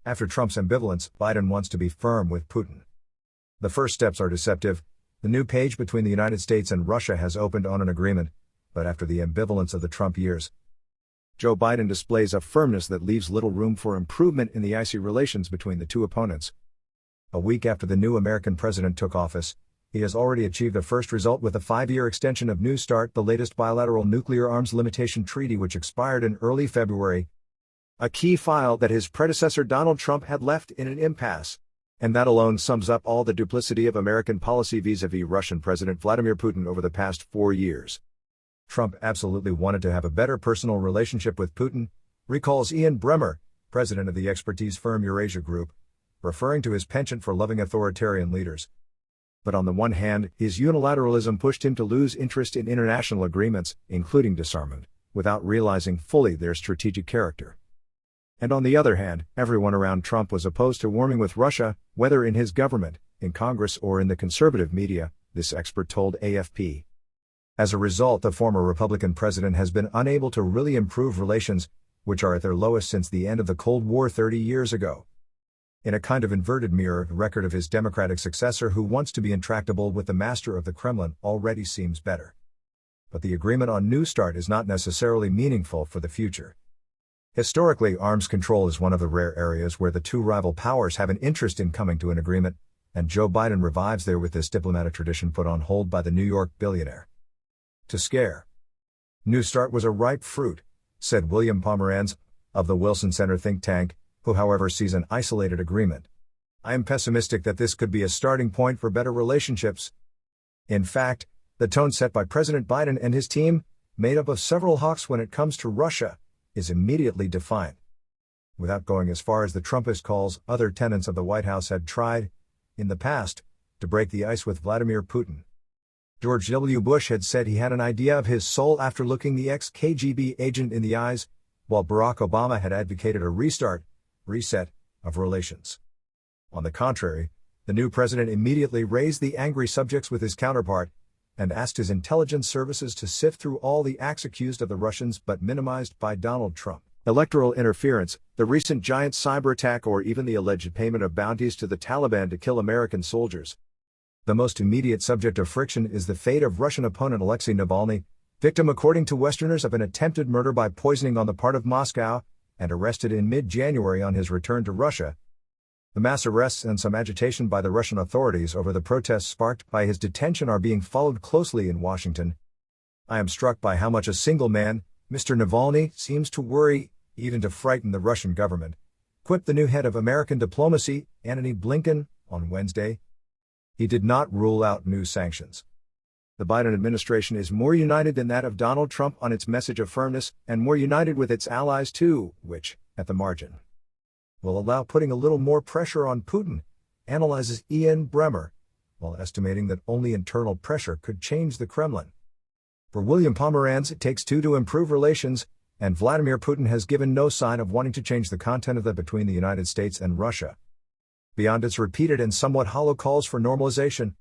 After Trump's ambivalence, Biden wants to be firm with Putin. The first steps are deceptive. The new page between the United States and Russia has opened on an agreement, but after the ambivalence of the Trump years, Joe Biden displays a firmness that leaves little room for improvement in the icy relations between the two opponents. A week after the new American president took office, he has already achieved the first result with a 5-year extension of New START, the latest bilateral nuclear arms limitation treaty which expired in early February, a key file that his predecessor Donald Trump had left in an impasse. And that alone sums up all the duplicity of American policy vis-à-vis Russian President Vladimir Putin over the past 4 years. Trump absolutely wanted to have a better personal relationship with Putin, recalls Ian Bremmer, president of the expertise firm Eurasia Group, referring to his penchant for loving authoritarian leaders. But on the one hand, his unilateralism pushed him to lose interest in international agreements, including disarmament, without realizing fully their strategic character. And on the other hand, everyone around Trump was opposed to warming with Russia, whether in his government, in Congress or in the conservative media, this expert told AFP. As a result, the former Republican president has been unable to really improve relations, which are at their lowest since the end of the Cold War 30 years ago. In a kind of inverted mirror, the record of his Democratic successor who wants to be intractable with the master of the Kremlin already seems better. But the agreement on New START is not necessarily meaningful for the future. Historically, arms control is one of the rare areas where the two rival powers have an interest in coming to an agreement, and Joe Biden revives there with this diplomatic tradition put on hold by the New York billionaire. To scare. New START was a ripe fruit, said William Pomeranz, of the Wilson Center think tank, who however sees an isolated agreement. I am pessimistic that this could be a starting point for better relationships. In fact, the tone set by President Biden and his team, made up of several hawks when it comes to Russia, is immediately defiant. Without going as far as the Trumpist calls, other tenants of the White House had tried, in the past, to break the ice with Vladimir Putin. George W. Bush had said he had an idea of his soul after looking the ex-KGB agent in the eyes, while Barack Obama had advocated a reset, of relations. On the contrary, the new president immediately raised the angry subjects with his counterpart, and asked his intelligence services to sift through all the acts accused of the Russians but minimized by Donald Trump. Electoral interference, the recent giant cyber attack or even the alleged payment of bounties to the Taliban to kill American soldiers. The most immediate subject of friction is the fate of Russian opponent Alexei Navalny, victim according to Westerners of an attempted murder by poisoning on the part of Moscow, and arrested in mid-January on his return to Russia. The mass arrests and some agitation by the Russian authorities over the protests sparked by his detention are being followed closely in Washington. I am struck by how much a single man, Mr. Navalny, seems to worry, even to frighten the Russian government, quipped the new head of American diplomacy, Antony Blinken, on Wednesday. He did not rule out new sanctions. The Biden administration is more united than that of Donald Trump on its message of firmness, and more united with its allies too, which, at the margin, will allow putting a little more pressure on Putin, analyzes Ian Bremmer, while estimating that only internal pressure could change the Kremlin. For William Pomeranz, it takes two to improve relations, and Vladimir Putin has given no sign of wanting to change the content of that between the United States and Russia. Beyond its repeated and somewhat hollow calls for normalization,